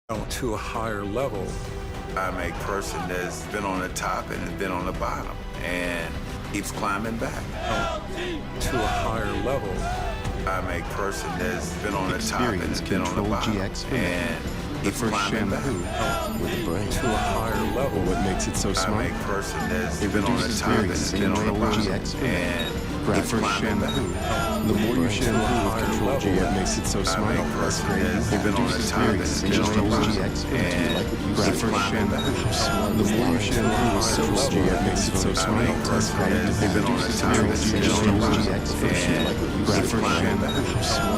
to a higher level. I'm a person that's been on the top and has been on the bottom and keeps climbing back. To a higher level. I'm a person that's been on the top and has been on the bottom and keeps climbing back. With a brain. To a higher level. What makes it so smart? I'm a person that's It been on the reduces top and very has same been on the way bottom GX and The keeps first climbing back. shampoo. The more you shampoo with Control G, it makes it so smart. I'm a person that's been on the top and has been on the bottom and keeps climbing back. The more you shampoo with Control G, it makes it so smart. I'm a person that's been on the top and has been on the bottom and keeps climbing back.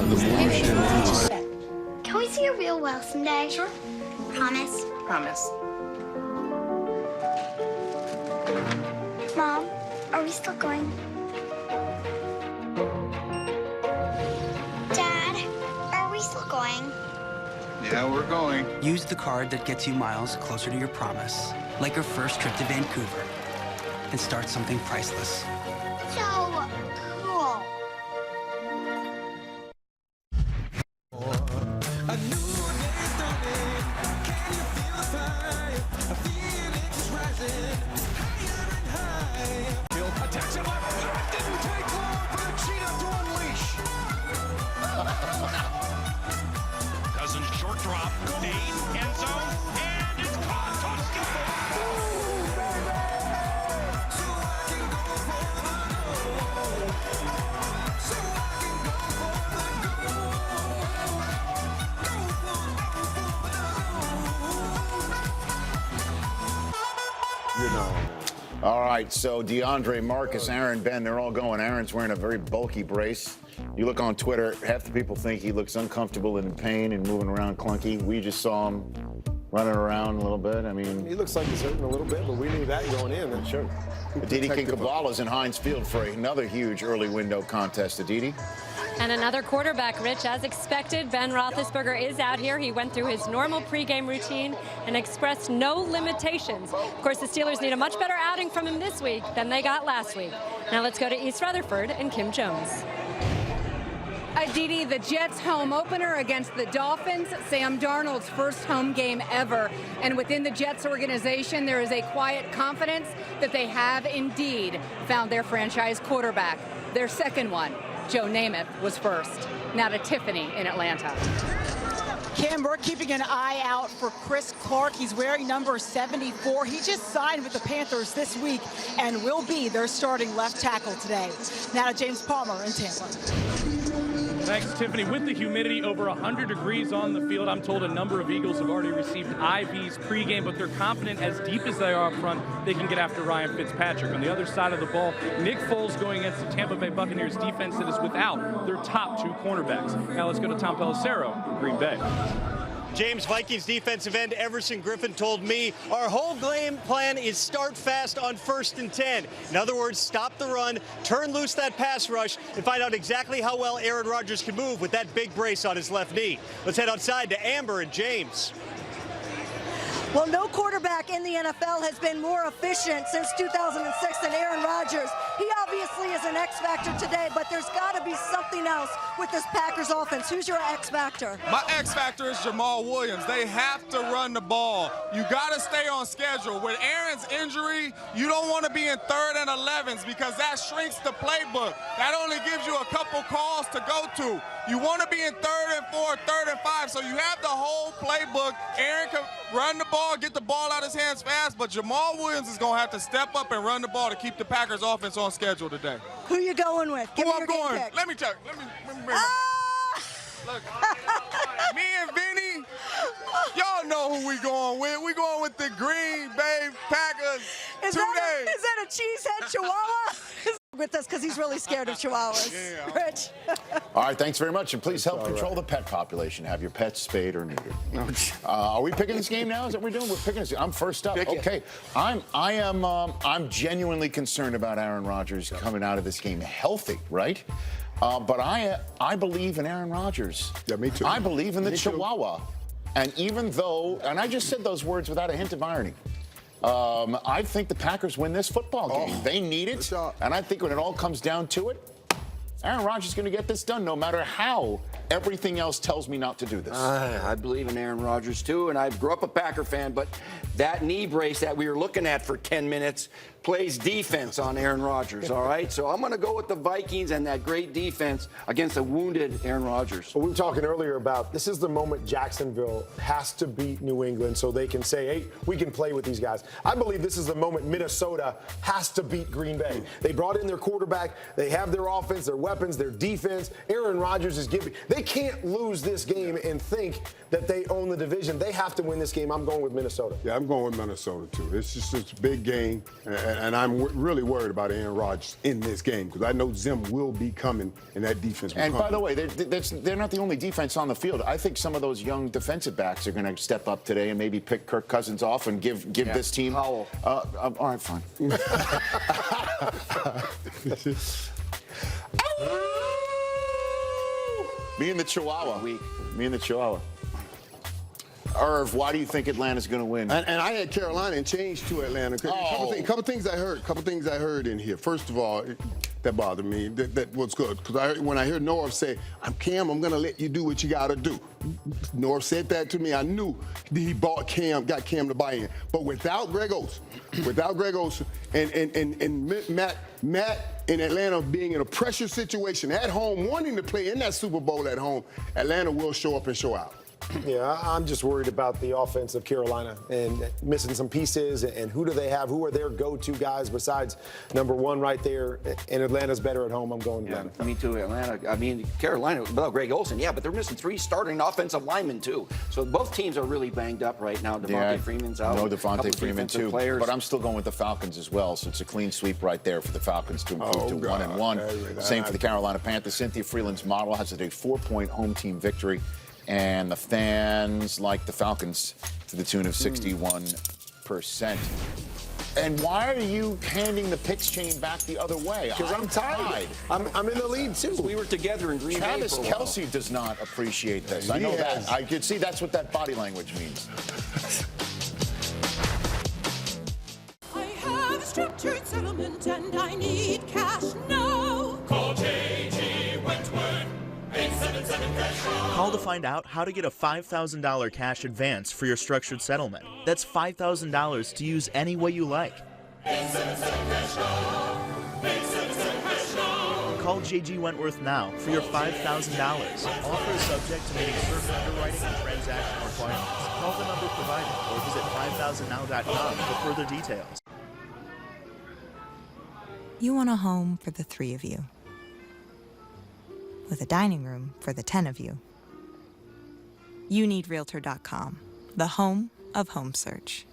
The more you shampoo with Can we see your real well someday? Sure. Promise? Promise. Mom, are we still going? Dad, are we still going? Yeah, we're going. Use the card that gets you miles closer to your promise, like your first trip to Vancouver, and start something priceless. So cool. Cousins short drop, fade, end zone, and it's caught. All right, so DeAndre, Marcus, Aaron, Ben, they're all going. Aaron's wearing a very bulky brace. You look on Twitter, half the people think he looks uncomfortable and in pain and moving around clunky. We just saw him running around a little bit. I mean, he looks like he's hurting a little bit, but we knew that going in. That sure. Aditi Kinkhabwala's in Heinz Field for another huge early window contest. Aditi? And another quarterback, Rich, as expected. Ben Roethlisberger is out here. He went through his normal pregame routine and expressed no limitations. Of course, the Steelers need a much better outing from him this week than they got last week. Now let's go to East Rutherford and Kim Jones. Aditi, the Jets' home opener against the Dolphins, Sam Darnold's first home game ever. And within the Jets organization, there is a quiet confidence that they have indeed found their franchise quarterback. Their second one, Joe Namath, was first. Now to Tiffany in Atlanta. Kim, we're keeping an eye out for Chris Clark. He's wearing number 74. He just signed with the Panthers this week and will be their starting left tackle today. Now to James Palmer in Tampa. Thanks, Tiffany. With the humidity over 100 degrees on the field, I'm told a number of Eagles have already received IVs pregame, but they're confident as deep as they are up front, they can get after Ryan Fitzpatrick. On the other side of the ball, Nick Foles going against the Tampa Bay Buccaneers defense that is without their top two cornerbacks. Now let's go to Tom Pelissero in Green Bay. James, Vikings defensive end Everson Griffin told me our whole game plan is start fast on 1st and 10. In other words, stop the run, turn loose that pass rush, and find out exactly how well Aaron Rodgers can move with that big brace on his left knee. Let's head outside to Amber and James. Well, no quarterback in the NFL has been more efficient since 2006 than Aaron Rodgers. He obviously is an X factor today, but there's got to be something else with this Packers offense. Who's your X factor? My X factor is Jamal Williams. They have to run the ball. You got to stay on schedule. With Aaron's injury, you don't want to be in 3rd and 11s because that shrinks the playbook. That only gives you a couple calls to go to. You want to be in 3rd and 4, 3rd and 5, so you have the whole playbook. Aaron can run the ball, get the ball out of his hands fast, but Jamal Williams is going to have to step up and run the ball to keep the Packers offense on schedule today. Who you going with? Give Who me I'm your game going? pick. Let me check. Let me bring Look, me and Vinny, y'all know who we going with. We going with the Green Bay Packers Is today. that a cheesehead chihuahua? With us because he's really scared of chihuahuas. Yeah. Rich. All right, thanks very much. And please help control the pet population. Have your pets spayed or neutered. Are we picking this game now? Is that what we're doing? We're picking this. I'm first up. Okay. I'm genuinely concerned about Aaron Rodgers coming out of this game healthy, right? But I believe in Aaron Rodgers. Yeah, me too. I believe in the Me too. Chihuahua. And even though, and I just said those words without a hint of irony, I think the Packers win this football game. They need it. And I think when it all comes down to it, Aaron Rodgers is going to get this done no matter how Everything else tells me not to do this. I believe in Aaron Rodgers, too, and I grew up a Packer fan, but that knee brace that we were looking at for 10 minutes plays defense on Aaron Rodgers, all right? So I'm going to go with the Vikings and that great defense against a wounded Aaron Rodgers. Well, we were talking earlier about this is the moment Jacksonville has to beat New England so they can say, hey, we can play with these guys. I believe this is the moment Minnesota has to beat Green Bay. They brought in their quarterback. They have their offense, their weapons, their defense. Aaron Rodgers is giving. They can't lose this game and think that they own the division. They have to win this game. I'm going with Minnesota. Yeah, I'm going with Minnesota, too. It's just a big game, and I'm really worried about Aaron Rodgers in this game because I know Zim will be coming and that defense will And come. by the way, they're not the only defense on the field. I think some of those young defensive backs are going to step up today and maybe pick Kirk Cousins off and give this team. All right, fine. Me and the Chihuahua. Me and the Chihuahua. Irv, why do you think Atlanta's going to win? And I had Carolina and changed to Atlanta. A couple things I heard in here. First of all, that bothered me. That was good because when I heard Norv say, "I'm Cam, I'm going to let you do what you got to do." Norv said that to me. I knew he got Cam to buy in. But without Greg Olsen, and Matt in Atlanta being in a pressure situation at home, wanting to play in that Super Bowl at home, Atlanta will show up and show out. Yeah, I'm just worried about the offense of Carolina and missing some pieces. And who do they have? Who are their go-to guys besides number one right there? And Atlanta's better at home. I'm going Atlanta. Me too, Atlanta. I mean, Carolina without Greg Olsen, yeah, but they're missing 3 starting offensive linemen too. So both teams are really banged up right now. Devontae Freeman's out. No, Devontae Freeman too. Players. But I'm still going with the Falcons as well. So it's a clean sweep right there for the Falcons to improve to 1-1. Same for the Carolina Panthers. Cynthia Freeland's model has a 4-point home team victory. And the fans like the Falcons to the tune of 61%. And why are you handing the picks chain back the other way? Because I'm tired. I'm in the lead, too. We were together in Green Bay Travis for a while. Kelce does not appreciate this. I know that. I could see that's what that body language means. I have structured settlement and I need cash now. Call J.G. Wentworth. 877-CASH. Call to find out how to get a $5,000 cash advance for your structured settlement. That's $5,000 to use any way you like. 877-CASH. Call J.G. Wentworth now for your $5,000. Offer is subject to meeting certain underwriting and transaction requirements. Call the number provided or visit 5000now.com for further details. You want a home for the 3 of you, with a dining room for the 10 of you. You need Realtor.com, the home of home search.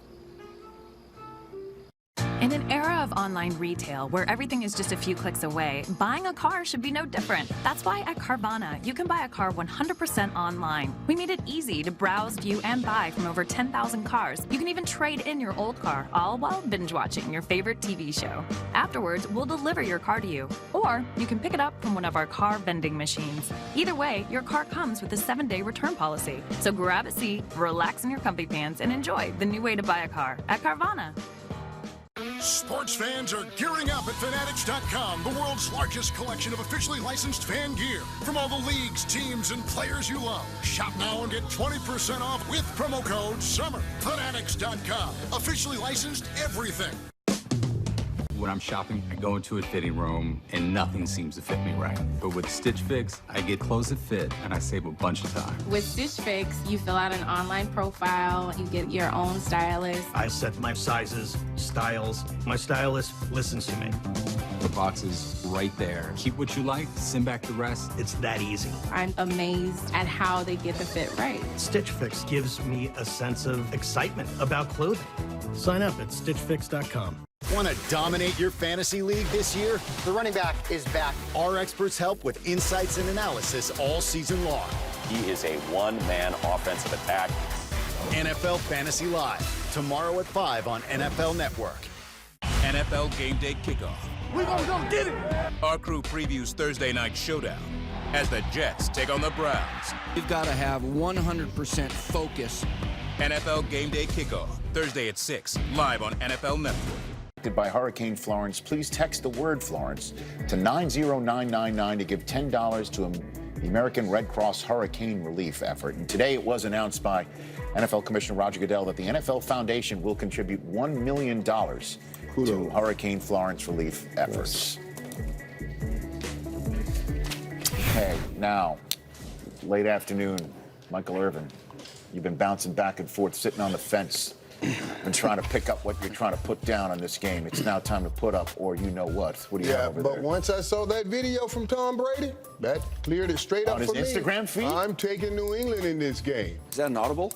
In an era of online retail where everything is just a few clicks away, buying a car should be no different. That's why at Carvana, you can buy a car 100% online. We made it easy to browse, view, and buy from over 10,000 cars. You can even trade in your old car, all while binge watching your favorite TV show. Afterwards, we'll deliver your car to you. Or you can pick it up from one of our car vending machines. Either way, your car comes with a 7-day return policy. So grab a seat, relax in your comfy pants, and enjoy the new way to buy a car at Carvana. Sports fans are gearing up at Fanatics.com, the world's largest collection of officially licensed fan gear from all the leagues, teams, and players you love. Shop now and get 20% off with promo code SUMMER. Fanatics.com, officially licensed everything. When I'm shopping, I go into a fitting room and nothing seems to fit me right. But with Stitch Fix, I get clothes that fit and I save a bunch of time. With Stitch Fix, you fill out an online profile, you get your own stylist. I set my sizes, styles. My stylist listens to me. The box is right there. Keep what you like, send back the rest. It's that easy. I'm amazed at how they get the fit right. Stitch Fix gives me a sense of excitement about clothing. Sign up at StitchFix.com. Want to dominate your fantasy league this year? The running back is back. Our experts help with insights and analysis all season long. He is a one-man offensive attack. NFL Fantasy Live, tomorrow at 5 on NFL Network. NFL Game Day Kickoff. We're going to go get it! Our crew previews Thursday Night Showdown as the Jets take on the Browns. You've got to have 100% focus. NFL Game Day Kickoff, Thursday at 6, live on NFL Network. By Hurricane Florence, please text the word Florence to 90999 to give $10 to the American Red Cross hurricane relief effort. And today it was announced by NFL Commissioner Roger Goodell that the NFL Foundation will contribute $1 million to Hurricane Florence relief efforts. Okay, now, late afternoon, Michael Irvin, you've been bouncing back and forth, sitting on the fence, been trying to pick up what you're trying to put down on this game. It's now time to put up, or you know what. What do you have over but there? once I saw that video from Tom Brady, that cleared it straight up On his for me. Instagram feed? I'm taking New England in this game. Is that an audible?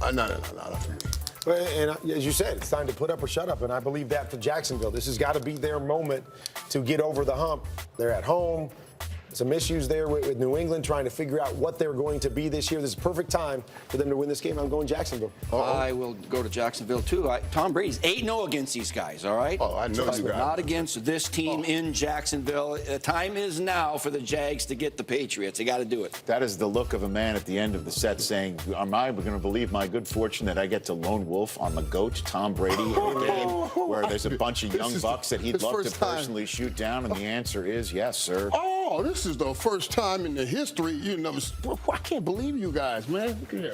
No, not for me. And as you said, it's time to put up or shut up, and I believe that for Jacksonville. This has got to be their moment to get over the hump. They're at home. Some issues there with New England trying to figure out what they're going to be this year. This is a perfect time for them to win this game. I'm going Jacksonville. I will go to Jacksonville, too. Tom Brady's 8-0 against these guys, all right? Oh, I know you guys. Not against this team in Jacksonville. The time is now for the Jags to get the Patriots. They got to do it. That is the look of a man at the end of the set saying, am I going to believe my good fortune that I get to lone wolf on the GOAT, Tom Brady, in a game where there's a bunch of young bucks that he'd love to personally shoot down? And the answer is yes, sir. Oh, this is the first time in the history, I can't believe you guys, man. You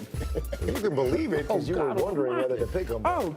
can believe it because you were wondering whether to pick them. That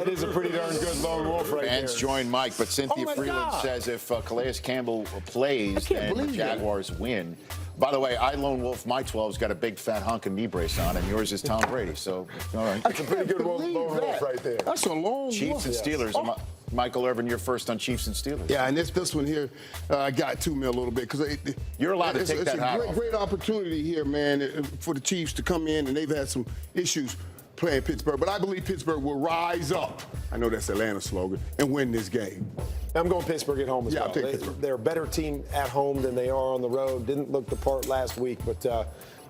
is a pretty darn good lone wolf right there. Fans join Mike, but Cynthia Freeland says if Calais Campbell plays, then the Jaguars win. By the way, I lone wolf my 12's got a big fat hunk and knee brace on, and yours is Tom Brady. So, all right. That's a pretty good lone wolf right there. That's a lone wolf. Chiefs and Steelers. Michael Irvin, you're first on Chiefs and Steelers. Yeah, and this one here got to me a little bit because you're allowed to take that hat off. It's a great opportunity here, man, for the Chiefs to come in, and they've had some issues playing Pittsburgh, but I believe Pittsburgh will rise up. I know that's Atlanta's slogan, and win this game. I'm going Pittsburgh at home as well. I'll take Pittsburgh. They're a better team at home than they are on the road. Didn't look the part last week, but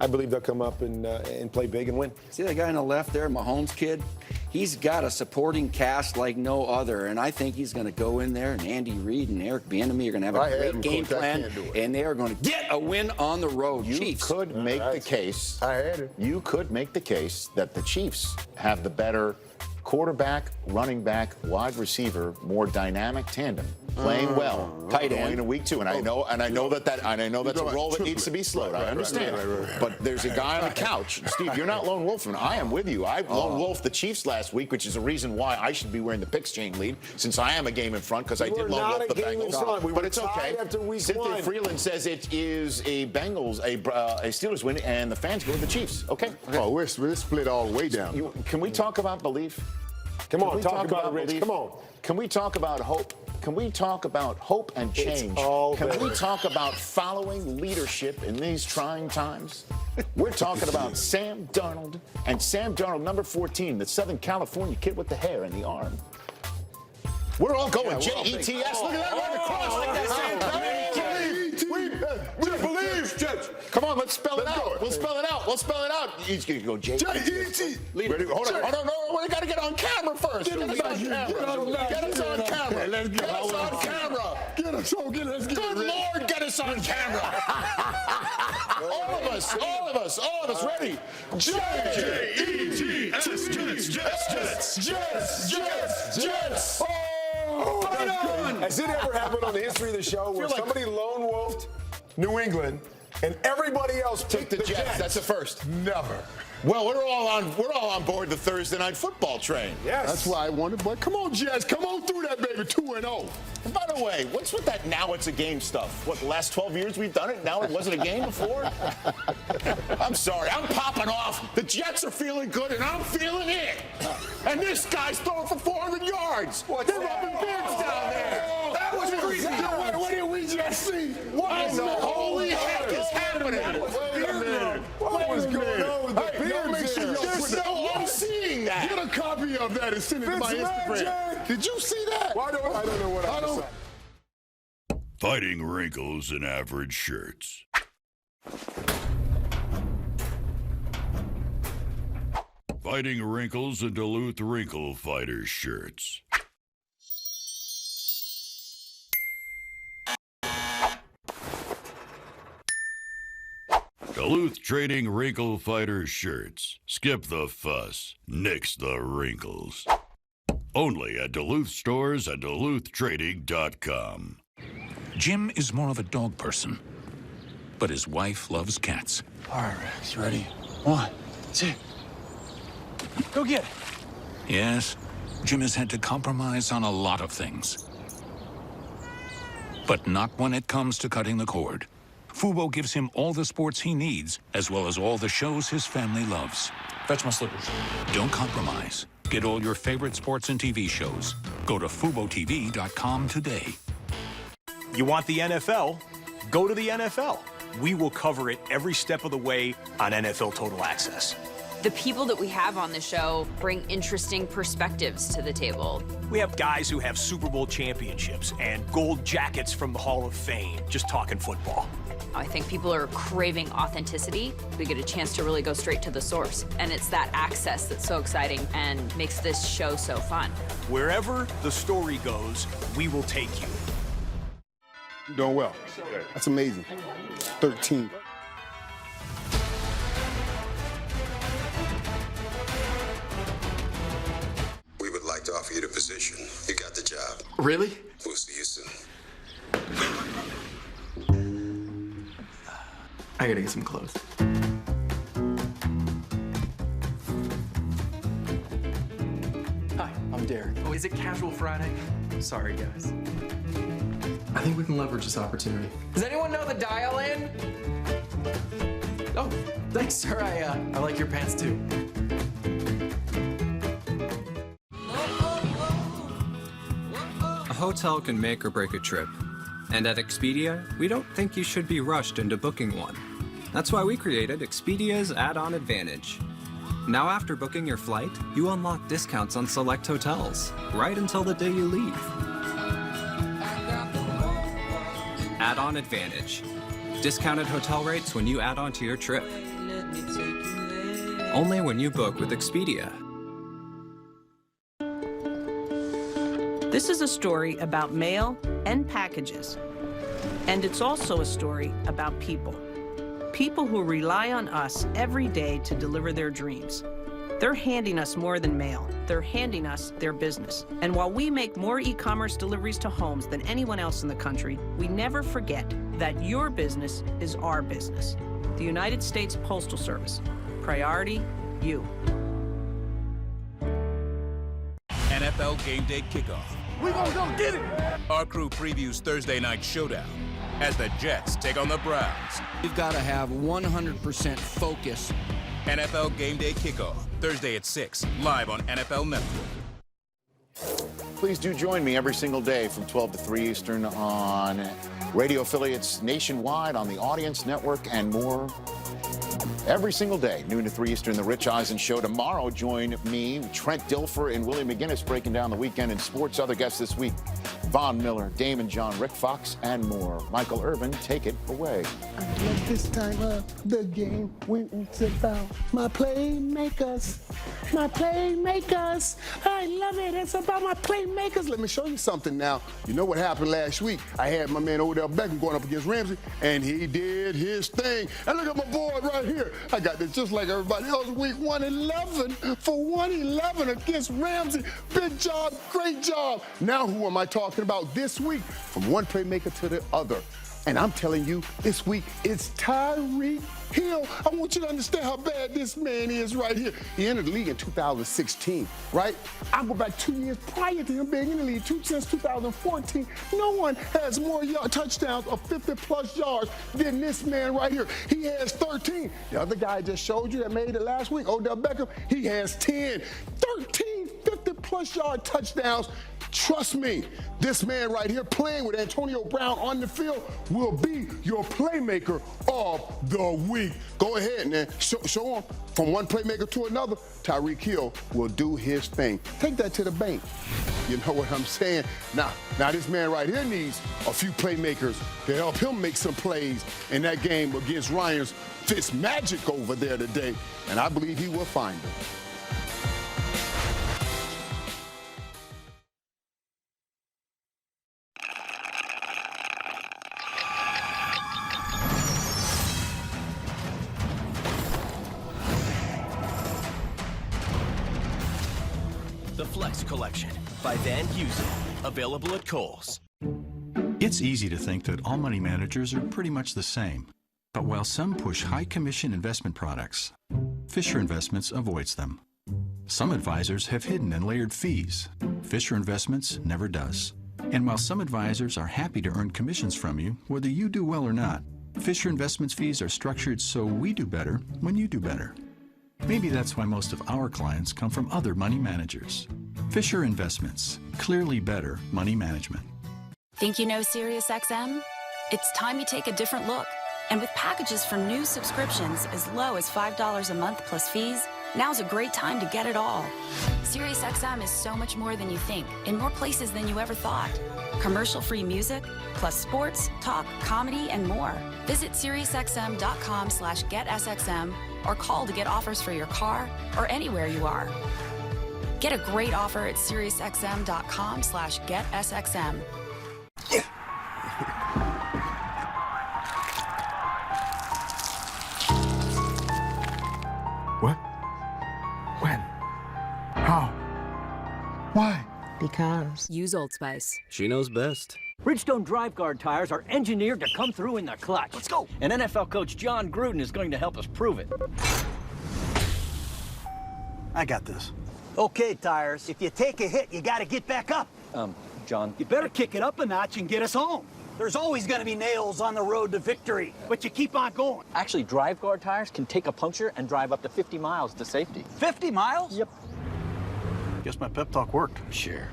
I believe they'll come up and play big and win. See that guy on the left there, Mahomes kid? He's got a supporting cast like no other, and I think he's going to go in there, and Andy Reid and Eric Bieniemy are going to have a great game plan, and they are going to get a win on the road. Chiefs. You could make the case. I had it. You could make the case that the Chiefs have the better quarterback, running back, wide receiver, more dynamic tandem, playing well, tight end in week 2. And I know that's a role that needs to be slowed. I understand. But there's a guy on the couch. Steve, you're not lone wolfing. I am with you. I lone wolfed the Chiefs last week, which is a reason why I should be wearing the picks chain lead, since I am a game in front because I did lone wolf the Bengals. But it's okay. Cynthia Freeland says it is a Steelers win, and the fans go with the Chiefs. Okay. Oh, we're split all the way down. Can we talk about belief? Come on, talk about it, Rich. Come on. Can we talk about hope? Can we talk about hope and change? Can we talk about following leadership in these trying times? We're talking about Sam Darnold, and Sam Darnold, number 14, the Southern California kid with the hair and the arm. We're all going Jets. Look at that right across like that, Sam Darnold. We believe, Jets. Come on, let's spell it out. We'll spell it out. He's going to go J-E-T. Hold on. No, we got to get on camera first. Get us on camera. Let's get us on camera. Let's get us on camera. Good Lord, get us on camera. All of us, ready? J-E-T. Jets. Has it ever happened on the history of the show where somebody lone wolfed New England and everybody else picked the Jets? That's a first. Never. Well, we're all on board the Thursday night football train. Yes. That's why I wanted. But come on, Jets, come on through that, baby. 2-0. And by the way, what's with that now it's a game stuff? What, the last 12 years we've done it? Now it wasn't a game before? I'm sorry. I'm popping off. The Jets are feeling good, and I'm feeling it. And this guy's throwing for 400 yards. They're rubbing beards down there. That was crazy. What did we just see? What in the holy heck is happening? What was going on with the beards? Make sure I'm seeing that. Get a copy of that and send it to my Instagram. Did you see that? I don't know what I don't. Fighting wrinkles in average shirts. Fighting wrinkles in Duluth Wrinkle Fighters shirts. Duluth Trading Wrinkle Fighters shirts. Skip the fuss, nix the wrinkles. Only at Duluth stores and DuluthTrading.com. Jim is more of a dog person, but his wife loves cats. All right, Rex, you ready? 1, 2. Go get it. Yes, Jim has had to compromise on a lot of things. But not when it comes to cutting the cord. Fubo gives him all the sports he needs, as well as all the shows his family loves. Fetch my slippers. Don't compromise. Get all your favorite sports and TV shows. Go to FuboTV.com today. You want the NFL? Go to the NFL. We will cover it every step of the way on NFL Total Access. The people that we have on the show bring interesting perspectives to the table. We have guys who have Super Bowl championships and gold jackets from the Hall of Fame, just talking football. I think people are craving authenticity. We get a chance to really go straight to the source. And it's that access that's so exciting and makes this show so fun. Wherever the story goes, we will take you. You're doing well. That's amazing. 13. We would like to offer you the position. You got the job. Really? We'll see you soon. I gotta get some clothes. Hi, I'm Derek. Oh, is it Casual Friday? Sorry, guys. I think we can leverage this opportunity. Does anyone know the dial-in? Oh, thanks, sir. I like your pants, too. A hotel can make or break a trip. And at Expedia, we don't think you should be rushed into booking one. That's why we created Expedia's Add-on Advantage. Now after booking your flight, you unlock discounts on select hotels, right until the day you leave. Add-on Advantage. Discounted hotel rates when you add on to your trip. Only when you book with Expedia. This is a story about mail and packages. And it's also a story about people. People who rely on us every day to deliver their dreams. They're handing us more than mail. They're handing us their business. And while we make more e-commerce deliveries to homes than anyone else in the country, we never forget that your business is our business. The United States Postal Service. Priority, you. NFL Game Day Kickoff. We gonna go get it. Our crew previews Thursday Night Showdown as the Jets take on the Browns. You've got to have 100% focus. NFL Game Day Kickoff, Thursday at 6, live on NFL Network. Please do join me every single day from 12 to 3 Eastern on radio affiliates nationwide, on the Audience Network, and more. Every single day, noon to 3 Eastern, The Rich Eisen Show. Tomorrow, join me, Trent Dilfer, and Willie McGinnis breaking down the weekend in sports. Other guests this week, Von Miller, Damon John, Rick Fox, and more. Michael Irvin, take it away. I love this time of the game when it's about my playmakers. My playmakers. I love it. It's about my playmakers. Let me show you something now. You know what happened last week? I had my man Odell Beckham going up against Ramsey, and he did his thing. And look at my board right here. I got this just like everybody else. Week 111 for 111 against Ramsey. Big job, great job. Now who am I talking about this week? From one playmaker to the other. And I'm telling you, this week it's Tyreek Hill. I want you to understand how bad this man is right here. He entered the league in 2016, right? I go back 2 years prior to him being in the league, since 2014. No one has more touchdowns of 50-plus yards than this man right here. He has 13. The other guy I just showed you that made it last week, Odell Beckham, he has 10. 13 50-plus yard touchdowns. Trust me, this man right here playing with Antonio Brown on the field will be your playmaker of the week. Go ahead, man. Show him from one playmaker to another. Tyreek Hill will do his thing. Take that to the bank. You know what I'm saying? Now this man right here needs a few playmakers to help him make some plays in that game against Ryan's Fitzmagic over there today. And I believe he will find them. The Flex Collection. by Van Heusen. Available at Kohl's. It's easy to think that all money managers are pretty much the same. But while some push high commission investment products, Fisher Investments avoids them. Some advisors have hidden and layered fees. Fisher Investments never does. And while some advisors are happy to earn commissions from you, whether you do well or not, Fisher Investments fees are structured so we do better when you do better. Maybe that's why most of our clients come from other money managers. Fisher Investments, clearly better money management. Think you know SiriusXM? It's time you take a different look. And with packages for new subscriptions as low as $5 a month plus fees, now's a great time to get it all. SiriusXM is so much more than you think, in more places than you ever thought. Commercial-free music, plus sports, talk, comedy, and more. Visit SiriusXM.com/GetSXM or call to get offers for your car or anywhere you are. Get a great offer at SiriusXM.com/GetSXM. What? When? How? Why? Because. Use Old Spice. She knows best. Bridgestone Drive Guard tires are engineered to come through in the clutch. Let's go. And NFL coach John Gruden is going to help us prove it. I got this. Okay, tires. If you take a hit, you got to get back up. John. You better kick it up a notch and get us home. There's always going to be nails on the road to victory, but you keep on going. Actually, Drive Guard tires can take a puncture and drive up to 50 miles to safety. 50 miles? Yep. Guess my pep talk worked. Sure.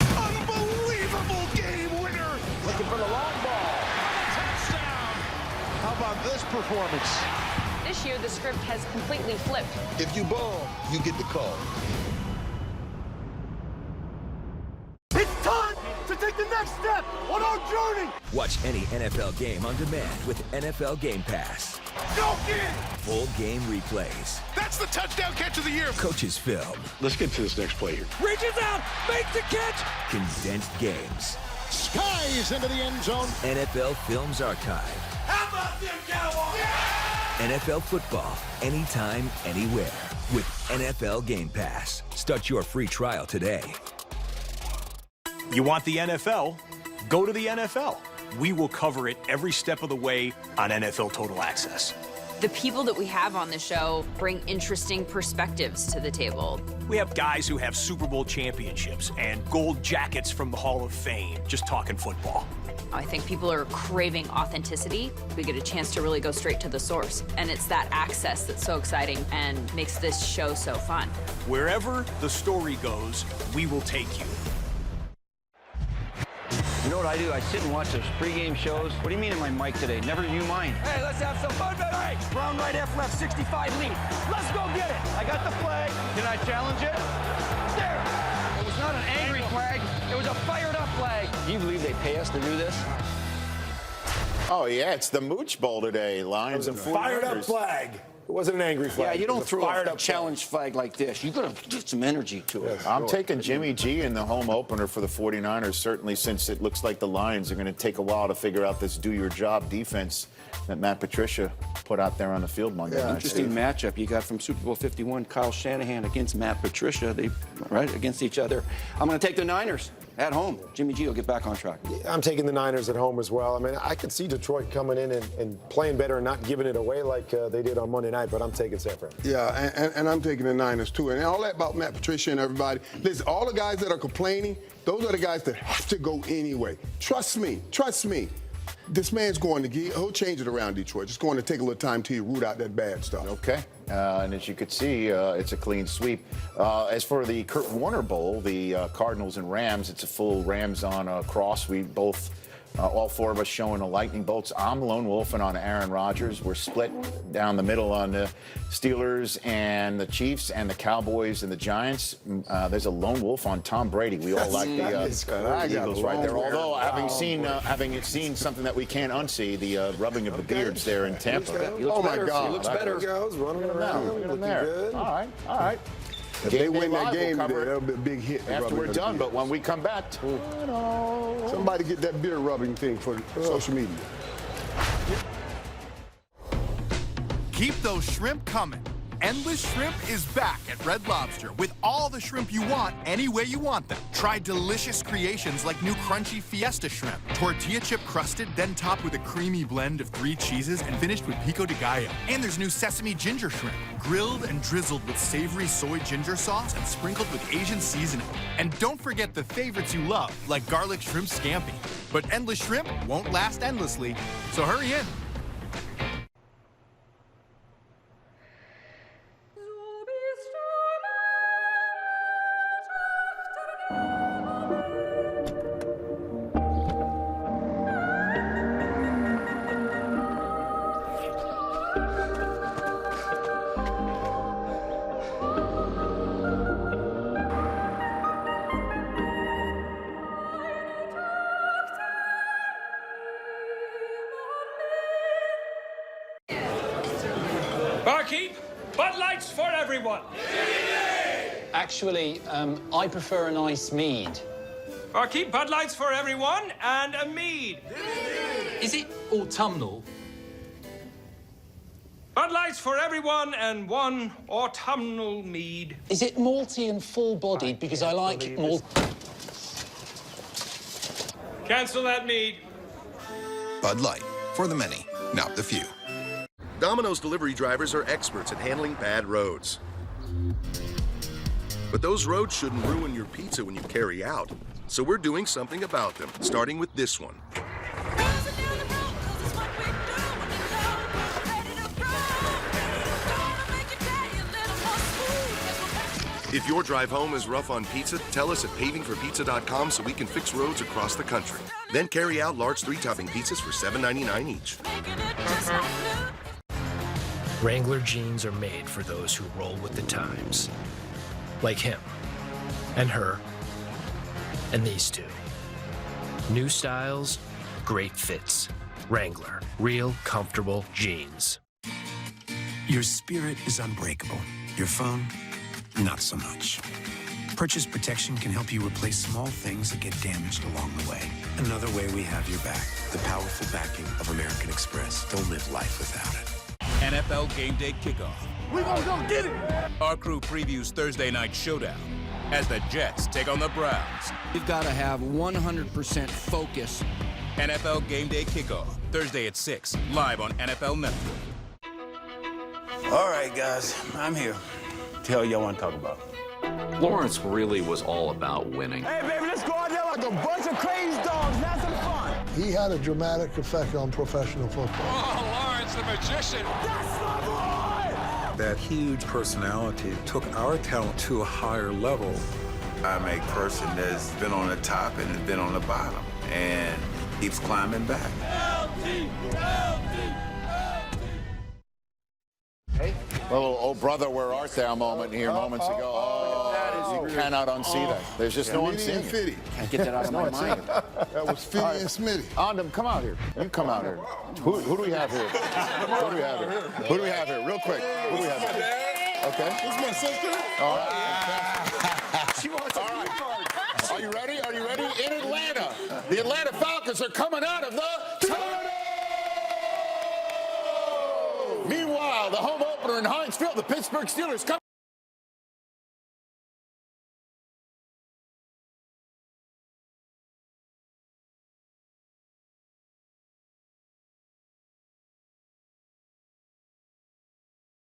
Unbelievable game winner! Looking for the long ball. Touchdown! How about this performance? This year, the script has completely flipped. If you ball, you get the call. It's time to take the next step on our journey. Watch any NFL game on demand with NFL Game Pass. Go get it! Full game replays. That's the touchdown catch of the year. Coaches film. Let's get to this next play here. Reaches out, makes the catch. Condensed games. Skies into the end zone. NFL Films Archive. How about them Cowboys? NFL football, anytime, anywhere. With NFL Game Pass. Start your free trial today. You want the NFL? Go to the NFL. We will cover it every step of the way on NFL Total Access. The people that we have on the show bring interesting perspectives to the table. We have guys who have Super Bowl championships and gold jackets from the Hall of Fame, just talking football. I think people are craving authenticity. We get a chance to really go straight to the source. And it's that access that's so exciting and makes this show so fun. Wherever the story goes, we will take you. You know what I do? I sit and watch those pregame shows. What do you mean in my mic today? Never you mind. Hey, let's have some fun tonight. Brown right, F left, 65 lead. Let's go get it. I got the flag. Can I challenge it? There. It was not an angry flag. It was a fired up flag. Do you believe they pay us to do this? Oh, yeah, it's the Mooch Bowl today. Lions and 49ers. Fired up flag. It wasn't an angry flag. Yeah, you don't throw fired a up challenge flag like this. You got to get some energy to it. I'm taking Jimmy G in the home opener for the 49ers, certainly since it looks like the Lions are going to take a while to figure out this do-your-job defense that Matt Patricia put out there on the field Monday night. Interesting matchup you got from Super Bowl 51, Kyle Shanahan against Matt Patricia. They right against each other. I'm going to take the Niners at home. Jimmy G will get back on track. I'm taking the Niners at home as well. I mean, I could see Detroit coming in and playing better and not giving it away like they did on Monday night, but I'm taking San Fran. Yeah, and I'm taking the Niners too. And all that about Matt Patricia and everybody. Listen, all the guys that are complaining, those are the guys that have to go anyway. Trust me. This man's going to he'll change it around Detroit. It's going to take a little time till you root out that bad stuff. Okay. And as you could see, it's a clean sweep. As for the Kurt Warner Bowl, the Cardinals and Rams, it's a full Rams on cross. We both, all four of us showing the lightning bolts. I'm lone wolfing on Aaron Rodgers. We're split down the middle on the Steelers and the Chiefs and the Cowboys and the Giants. There's a lone wolf on Tom Brady. We all like the Eagles right there. Although having seen something that we can't unsee, the rubbing of the beards there in Tampa. Oh my God! He looks better. Running around, looking good. All right. If they win that game, that'll be a big hit. After we're done, but when we come back, somebody get that beard rubbing thing for social media. Keep those shrimp coming. Endless Shrimp is back at Red Lobster with all the shrimp you want, any way you want them. Try delicious creations like new crunchy Fiesta Shrimp, tortilla chip crusted, then topped with a creamy blend of 3 cheeses and finished with pico de gallo. And there's new Sesame Ginger Shrimp, grilled and drizzled with savory soy ginger sauce and sprinkled with Asian seasoning. And don't forget the favorites you love, like garlic shrimp scampi. But Endless Shrimp won't last endlessly, so hurry in. Barkeep, Bud Lights for everyone. Actually, I prefer an ice mead. Barkeep, Bud Lights for everyone and a mead. Is it autumnal? Bud Lights for everyone and 1 autumnal mead. Is it malty and full-bodied? Because I like malt. Cancel that mead. Bud Light, for the many, not the few. Domino's delivery drivers are experts at handling bad roads. But those roads shouldn't ruin your pizza when you carry out. So we're doing something about them, starting with this one. If your drive home is rough on pizza, tell us at pavingforpizza.com so we can fix roads across the country. Then carry out large 3-topping pizzas for $7.99 each. Wrangler jeans are made for those who roll with the times. Like him, and her, and these two. New styles, great fits. Wrangler, real comfortable jeans. Your spirit is unbreakable. Your phone, not so much. Purchase Protection can help you replace small things that get damaged along the way. Another way we have your back. The powerful backing of American Express. Don't live life without it. NFL Game Day Kickoff. We're gonna go get it! Our crew previews Thursday Night Showdown as the Jets take on the Browns. We've got to have 100% focus. NFL Game Day Kickoff, Thursday at 6, live on NFL Network. All right, guys, I'm here. Tell y'all want to talk about. Lawrence really was all about winning. Hey, baby, let's go out there like a bunch of crazy dogs and have some fun. He had a dramatic effect on professional football. Oh, Lawrence the magician. That's my boy! That huge personality took our talent to a higher level. I'm a person that's been on the top and has been on the bottom and keeps climbing back. Hey, little "oh brother, where art thou" moment here moments ago. You cannot unsee that. There's just no unseeing it. Can't get that out of my mind. That was Fitty and Smitty. Andem, come out here. You come out here. Who do we have here? Who do we have here? Who do we have here? Real quick. Who do we have here? Okay. This is my sister. All right. She wants a card. Are you ready? Are you ready? In Atlanta, the Atlanta Falcons are coming out of the tornado. Meanwhile, the home opener in Heinz Field, the Pittsburgh Steelers come